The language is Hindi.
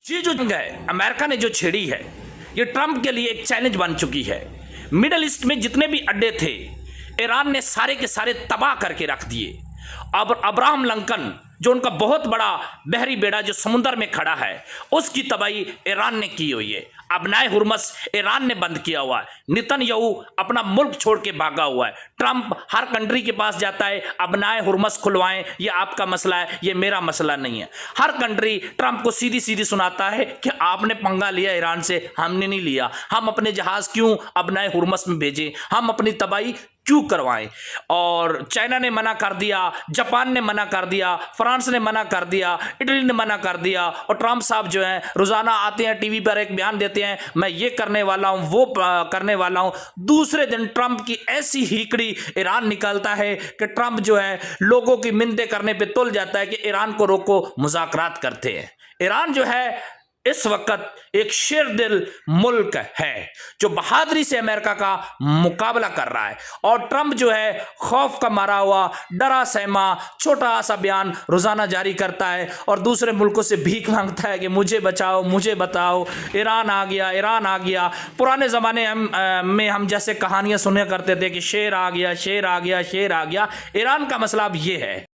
ये जो जंग है अमेरिका ने जो छेड़ी है, ये ट्रंप के लिए एक चैलेंज बन चुकी है। मिडल ईस्ट में जितने भी अड्डे थे ईरान ने सारे के सारे तबाह करके रख दिए। अब अब्राहम लिंकन जो उनका बहुत बड़ा बहरी बेड़ा जो समुद्र में खड़ा है, उसकी तबाही ईरान ने की हुई है। अबनाए हुर्मस ईरान ने बंद किया हुआ है। नेतन्याहू अपना मुल्क छोड़ के भागा हुआ है। ट्रंप हर कंट्री के पास जाता है, अबनाए हुर्मस खुलवाएं, ये आपका मसला है, ये मेरा मसला नहीं है। हर कंट्री ट्रंप को सीधी सीधी सुनाता है कि आपने पंगा लिया ईरान से, हमने नहीं लिया। हम अपने जहाज क्यों अबनाए हुर्मस में भेजें, हम अपनी तबाही क्यों करवाएं। और चाइना ने मना कर दिया, जापान ने मना कर दिया, फ्रांस ने मना कर दिया, इटली ने मना कर दिया। और ट्रंप साहब जो हैं रोजाना आते हैं टीवी पर एक बयान देते हैं, मैं ये करने वाला हूं, वो करने वाला हूं। दूसरे दिन ट्रंप की ऐसी हीकड़ी ईरान निकालता है कि ट्रंप जो है लोगों की मिन्नतें करने पे तुल जाता है कि ईरान को रोको, मुज़ाकरात करते हैं। ईरान जो है इस वक्त एक शेर दिल मुल्क है जो बहादुरी से अमेरिका का मुकाबला कर रहा है। और ट्रंप जो है खौफ का मारा हुआ, डरा सहमा छोटा सा बयान रोजाना जारी करता है और दूसरे मुल्कों से भीख मांगता है कि मुझे बचाओ, मुझे बताओ, ईरान आ गया, ईरान आ गया। पुराने ज़माने में हम जैसे कहानियां सुना करते थे कि शेर आ गया, शेर आ गया, शेर आ गया। ईरान का मसला अब ये है।